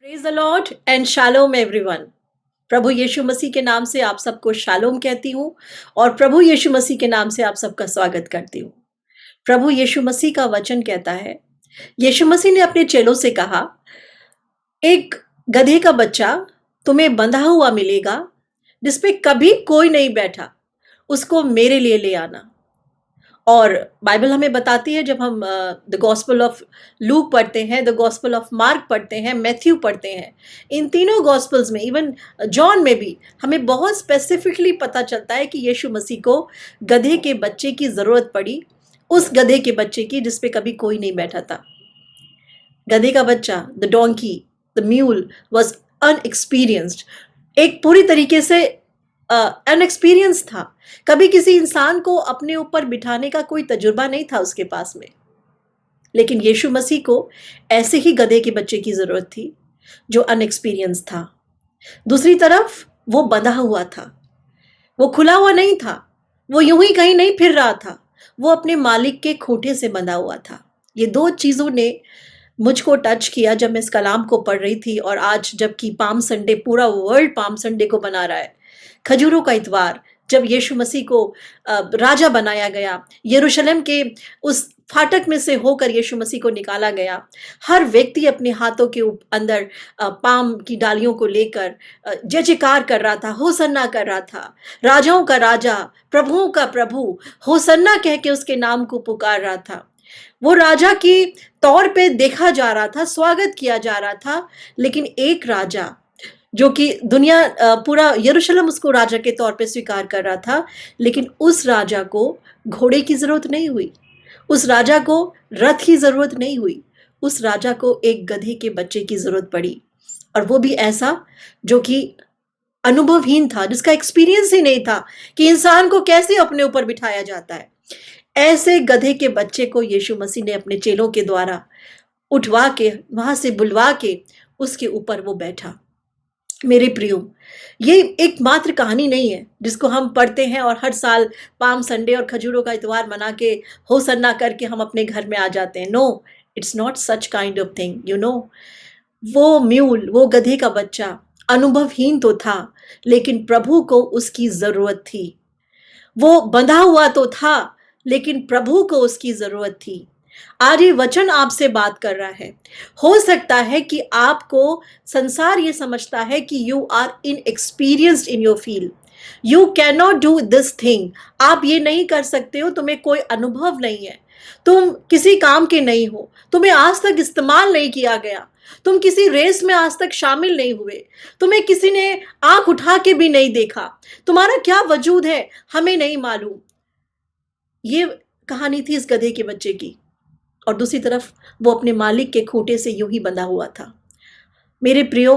Praise the lord and shalom everyone. प्रभु यीशु मसीह के नाम से आप सबको शालोम कहती हूँ और प्रभु यीशु मसीह के नाम से आप सबका स्वागत करती हूँ। प्रभु यीशु मसीह का वचन कहता है, यीशु मसीह ने अपने चेलों से कहा, एक गधे का बच्चा तुम्हें बंधा हुआ मिलेगा जिसपे कभी कोई नहीं बैठा, उसको मेरे लिए ले आना। और बाइबल हमें बताती है, जब हम द गॉस्पेल ऑफ लूक पढ़ते हैं, द गॉस्पेल ऑफ मार्क पढ़ते हैं, मैथ्यू पढ़ते हैं, इन तीनों गॉस्पेल्स में, इवन जॉन में भी हमें बहुत स्पेसिफिकली पता चलता है कि यीशु मसीह को गधे के बच्चे की ज़रूरत पड़ी, उस गधे के बच्चे की जिस पे कभी कोई नहीं बैठा था। गधे का बच्चा, the donkey, the mule was inexperienced, एक पूरी तरीके से अनएक्सपीरियंस था। कभी किसी इंसान को अपने ऊपर बिठाने का कोई तजुर्बा नहीं था उसके पास में, लेकिन यीशु मसीह को ऐसे ही गधे के बच्चे की जरूरत थी जो अनएक्सपीरियंस था। दूसरी तरफ वो बंधा हुआ था, वो खुला हुआ नहीं था, वो यूं ही कहीं नहीं फिर रहा था, वो अपने मालिक के खूंटे से बंधा हुआ था। ये दो चीजों ने मुझको टच किया जब मैं इस कलाम को पढ़ रही थी। और आज जबकि पाम संडे, पूरा वर्ल्ड पाम संडे को मना रहा है, खजूरों का इतवार, जब यीशु मसीह को राजा बनाया गया, यरूशलेम के उस फाटक में से होकर यीशु मसीह को निकाला गया, हर व्यक्ति अपने हाथों के अंदर पाम की डालियों को लेकर जय जयकार कर रहा था, होसन्ना कर रहा था। राजाओं का राजा, प्रभुओं का प्रभु, होसन्ना कह के उसके नाम को पुकार रहा था। वो राजा के तौर पे देखा जा रहा था, स्वागत किया जा रहा था। लेकिन एक राजा जो कि दुनिया, पूरा यरूशलेम उसको राजा के तौर पे स्वीकार कर रहा था, लेकिन उस राजा को घोड़े की जरूरत नहीं हुई, उस राजा को रथ की जरूरत नहीं हुई, उस राजा को एक गधे के बच्चे की जरूरत पड़ी। और वो भी ऐसा जो कि अनुभवहीन था, जिसका एक्सपीरियंस ही नहीं था कि इंसान को कैसे अपने ऊपर बिठाया जाता है। ऐसे गधे के बच्चे को यीशु मसीह ने अपने चेलों के द्वारा उठवा के, वहां से बुलवा के उसके ऊपर वो बैठा। मेरे प्रियो, ये एकमात्र कहानी नहीं है जिसको हम पढ़ते हैं और हर साल पाम संडे और खजूरों का इतवार मना के होसन्ना करके हम अपने घर में आ जाते हैं। No, it's not such kind of thing, you know. वो म्यूल, वो गधे का बच्चा अनुभवहीन तो था, लेकिन प्रभु को उसकी जरूरत थी। वो बंधा हुआ तो था, लेकिन प्रभु को उसकी जरूरत थी। आज ये वचन आपसे बात कर रहा है। हो सकता है कि आपको संसार ये समझता है कि you are inexperienced in your field, you can not do this thing, आप ये नहीं कर सकते हो, तुम्हें कोई अनुभव नहीं है, तुम किसी काम के नहीं हो, तुम्हें आज तक इस्तेमाल नहीं किया गया, तुम किसी रेस में आज तक शामिल नहीं हुए, तुम्हें किसी ने आंख उठा के भी नहीं देखा, तुम्हारा क्या वजूद है हमें नहीं मालूम। ये कहानी थी इस गधे के बच्चे की। और दूसरी तरफ वो अपने मालिक के खूंटे से यूं ही बंधा हुआ था। मेरे प्रियो,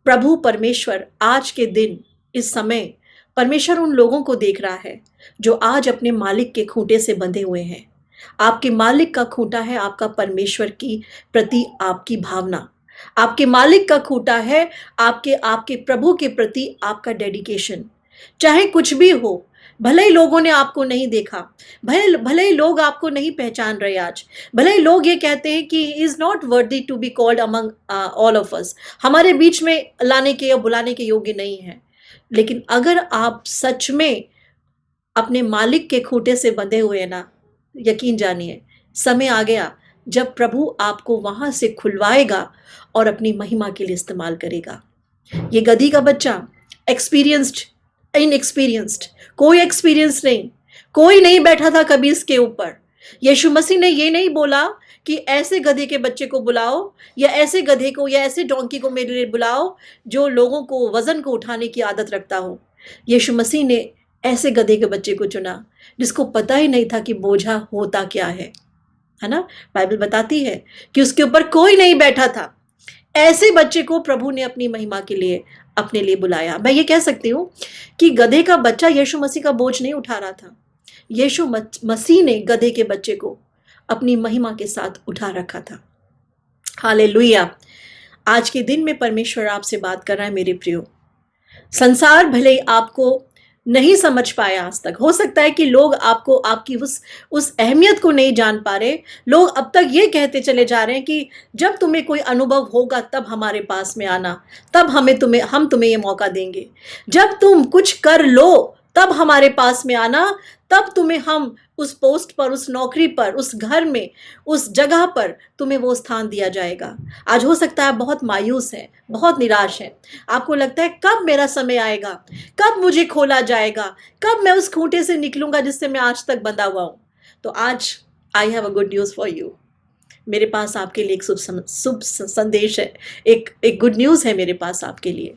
प्रभु परमेश्वर आज के दिन, इस समय परमेश्वर उन लोगों को देख रहा है जो आज अपने मालिक के खूंटे से बंधे हुए हैं। आपके मालिक का खूंटा है आपका परमेश्वर की प्रति आपकी भावना, आपके मालिक का खूंटा है आपके आपके प्रभु के प्रति आपका डेडिकेशन। चाहे कुछ भी हो, भले ही लोगों ने आपको नहीं देखा, भले ही लोग आपको नहीं पहचान रहे आज, भले ही लोग ये कहते हैं कि is not worthy to be called among all of us, हमारे बीच में लाने के या बुलाने के योग्य नहीं है, लेकिन अगर आप सच में अपने मालिक के खूंटे से बंधे हुए हैं ना, यकीन जानिए समय आ गया जब प्रभु आपको वहां से खुलवाएगा और अपनी महिमा के लिए इस्तेमाल करेगा। ये गधी का बच्चा एक्सपीरियंस्ड, इनएक्सपीरियंस्ड, कोई एक्सपीरियंस नहीं, कोई नहीं बैठा था कभी इसके ऊपर। यीशु मसीह ने ये नहीं बोला कि ऐसे गधे के बच्चे को बुलाओ, या ऐसे गधे को या ऐसे डोंकी को मेरे लिए बुलाओ जो लोगों को वजन को उठाने की आदत रखता हो। यीशु मसीह ने ऐसे गधे के बच्चे को चुना जिसको पता ही नहीं था कि बोझा होता क्या है ना। बाइबल बताती है कि उसके ऊपर कोई नहीं बैठा था। ऐसे बच्चे को प्रभु ने अपनी महिमा के लिए अपने लिए बुलाया। मैं ये कह सकती हूँ कि गधे का बच्चा यीशु मसीह का बोझ नहीं उठा रहा था, यीशु मसीह ने गधे के बच्चे को अपनी महिमा के साथ उठा रखा था। हालेलुया। आज के दिन में परमेश्वर आपसे बात कर रहा है मेरे प्रियो। संसार भले ही आपको नहीं समझ पाए आज तक। हो सकता है कि लोग आपको आपकी उस अहमियत को नहीं जान पा रहे। लोग अब तक ये कहते चले जा रहे हैं कि जब तुम्हें कोई अनुभव होगा तब हमारे पास में आना, तब हम तुम्हें ये मौका देंगे। जब तुम कुछ कर लो तब हमारे पास में आना, तब तुम्हें हम उस पोस्ट पर, उस नौकरी पर, उस घर में, उस जगह पर तुम्हें वो स्थान दिया जाएगा। आज हो सकता है आप बहुत मायूस हैं, बहुत निराश हैं। आपको लगता है कब मेरा समय आएगा, कब मुझे खोला जाएगा, कब मैं उस खूंटे से निकलूंगा जिससे मैं आज तक बंधा हुआ हूं। तो आज I have a good news for you. मेरे पास आपके लिए एक शुभ संदेश है, एक गुड न्यूज़ है मेरे पास आपके लिए।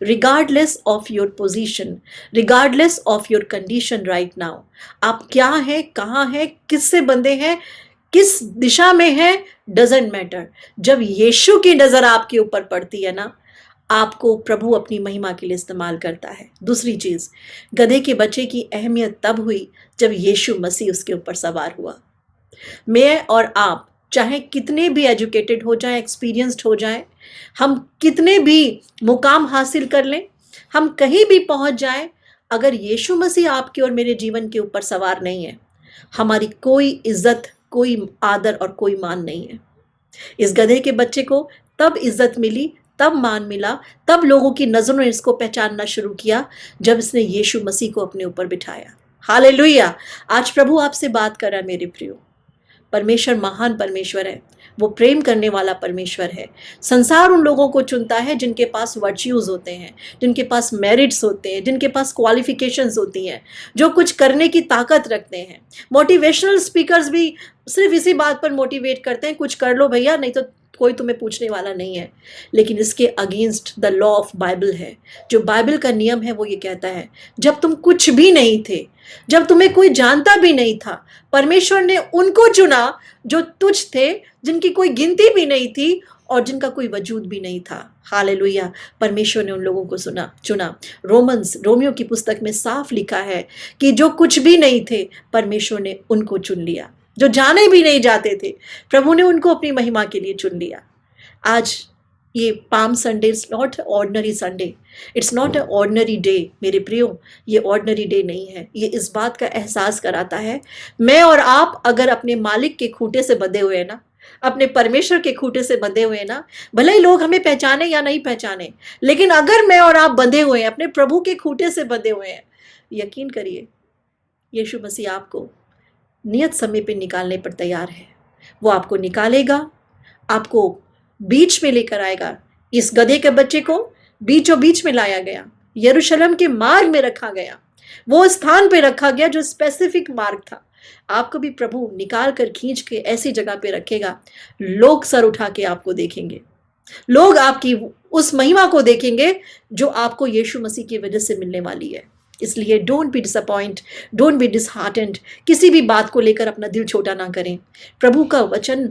regardless of your position, regardless of your condition right now, आप क्या हैं, कहाँ हैं, किससे बंधे हैं, किस दिशा में हैं, डजेंट मैटर। जब यीशु की नजर आपके ऊपर पड़ती है ना, आपको प्रभु अपनी महिमा के लिए इस्तेमाल करता है। दूसरी चीज, गधे के बच्चे की अहमियत तब हुई जब यीशु मसीह उसके ऊपर सवार हुआ। मैं और आप चाहे कितने भी एजुकेटेड हो जाएं, एक्सपीरियंस्ड हो जाएं, हम कितने भी मुकाम हासिल कर लें, हम कहीं भी पहुंच जाएं, अगर यीशु मसीह आपके और मेरे जीवन के ऊपर सवार नहीं है, हमारी कोई इज्जत, कोई आदर और कोई मान नहीं है। इस गधे के बच्चे को तब इज्जत मिली, तब मान मिला, तब लोगों की नजरों ने इसको पहचानना शुरू किया जब इसने यीशु मसीह को अपने ऊपर बिठाया। हालेलुया। आज प्रभु आपसे बात कर रहा है मेरे प्रियो। परमेश्वर महान परमेश्वर है, वो प्रेम करने वाला परमेश्वर है। संसार उन लोगों को चुनता है जिनके पास वर्च्यूज होते हैं, जिनके पास मेरिट्स होते हैं, जिनके पास क्वालिफिकेशंस होती हैं, जो कुछ करने की ताकत रखते हैं। मोटिवेशनल स्पीकर्स भी सिर्फ इसी बात पर मोटिवेट करते हैं, कुछ कर लो भैया, नहीं तो कोई तुम्हें पूछने वाला नहीं है। लेकिन इसके against the law of Bible है। जो बाइबल का नियम है वो ये कहता है, जब तुम कुछ भी नहीं थे, जब तुम्हें कोई जानता भी नहीं था, परमेश्वर ने उनको चुना जो तुच्छ थे, जिनकी कोई गिनती भी नहीं थी और जिनका कोई वजूद भी नहीं था। हालेलुया। परमेश्वर ने उन लोगों को चुना। रोमियो की पुस्तक में साफ लिखा है कि जो कुछ भी नहीं थे, परमेश्वर ने उनको चुन लिया। जो जाने भी नहीं जाते थे, प्रभु ने उनको अपनी महिमा के लिए चुन लिया। आज ये palm Sunday is not ordinary Sunday, it's not a ordinary day मेरे प्रियो। ये ऑर्डिनरी डे नहीं है। ये इस बात का एहसास कराता है, मैं और आप अगर अपने मालिक के खूंटे से बंधे हुए हैं ना, अपने परमेश्वर के खूंटे से बंधे हुए हैं ना, भले ही लोग हमें पहचाने या नहीं पहचाने, लेकिन अगर मैं और आप बंधे हुए हैं, अपने प्रभु के खूंटे से बंधे हुए हैं, यकीन करिए यीशु मसीह आपको नियत समय पे निकालने पर तैयार है। वो आपको निकालेगा, आपको बीच में लेकर आएगा। इस गधे के बच्चे को बीचों बीच में लाया गया, यरूशलेम के मार्ग में रखा गया, वो स्थान पे रखा गया जो स्पेसिफिक मार्ग था। आपको भी प्रभु निकाल कर खींच के ऐसी जगह पे रखेगा, लोग सर उठा के आपको देखेंगे, लोग आपकी उस महिमा को देखेंगे जो आपको यीशु मसीह की वजह से मिलने वाली है। इसलिए don't be disappoint, don't be disheartened. किसी भी बात को लेकर अपना दिल छोटा ना करें। प्रभु का वचन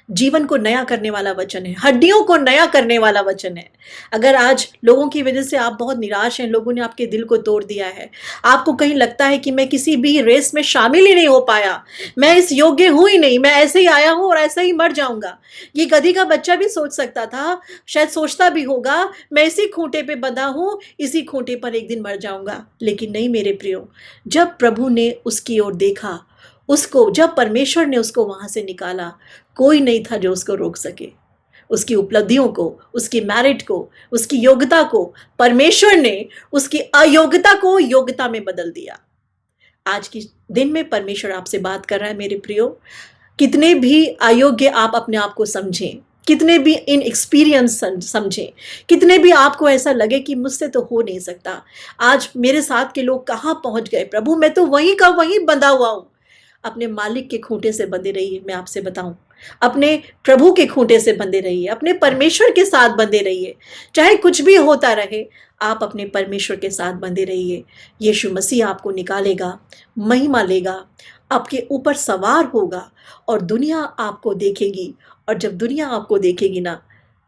जीवन को नया करने वाला वचन है, हड्डियों को नया करने वाला वचन है। अगर आज लोगों की वजह से आप बहुत निराश हैं, लोगों ने आपके दिल को तोड़ दिया है, आपको कहीं लगता है कि मैं किसी भी रेस में शामिल ही नहीं हो पाया, मैं इस योग्य हूं ही नहीं, मैं ऐसे ही आया हूं और ऐसे ही मर जाऊंगा। ये गधी का बच्चा भी सोच सकता था, शायद सोचता भी होगा, मैं इसी खूंटे पे बंधा हूं, इसी खूंटे पर एक दिन मर जाऊंगा। लेकिन नहीं मेरे प्रियो, जब प्रभु ने उसकी ओर देखा, उसको जब परमेश्वर ने उसको वहां से निकाला, कोई नहीं था जो उसको रोक सके। उसकी उपलब्धियों को, उसकी मेरिट को, उसकी योग्यता को, परमेश्वर ने उसकी अयोग्यता को योग्यता में बदल दिया। आज की दिन में परमेश्वर आपसे बात कर रहा है मेरे प्रियो। कितने भी अयोग्य आप अपने आप को समझें, कितने भी इन एक्सपीरियंस समझें, कितने भी आपको ऐसा लगे कि मुझसे तो हो नहीं सकता, आज मेरे साथ के लोग कहाँ पहुंच गए, प्रभु मैं तो वहीं का वहीं बंधा हुआ हूं। अपने मालिक के खूंटे से बंधे रहिए। मैं आपसे बताऊं, अपने प्रभु के खूंटे से बंधे रहिए, अपने परमेश्वर के साथ बंधे रहिए। चाहे कुछ भी होता रहे, आप अपने परमेश्वर के साथ बंधे रहिए। यीशु मसीह आपको निकालेगा, महिमा लेगा, आपके ऊपर सवार होगा और दुनिया आपको देखेगी। और जब दुनिया आपको देखेगी ना,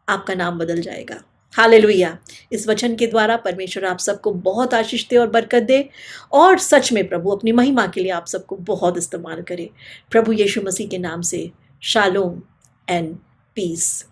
आपका नाम बदल जाएगा। हालेलुया। इस वचन के द्वारा परमेश्वर आप सबको बहुत आशीष दे और बरकत दे, और सच में प्रभु अपनी महिमा के लिए आप सबको बहुत इस्तेमाल करे। प्रभु यीशु मसीह के नाम से शालोम एंड पीस।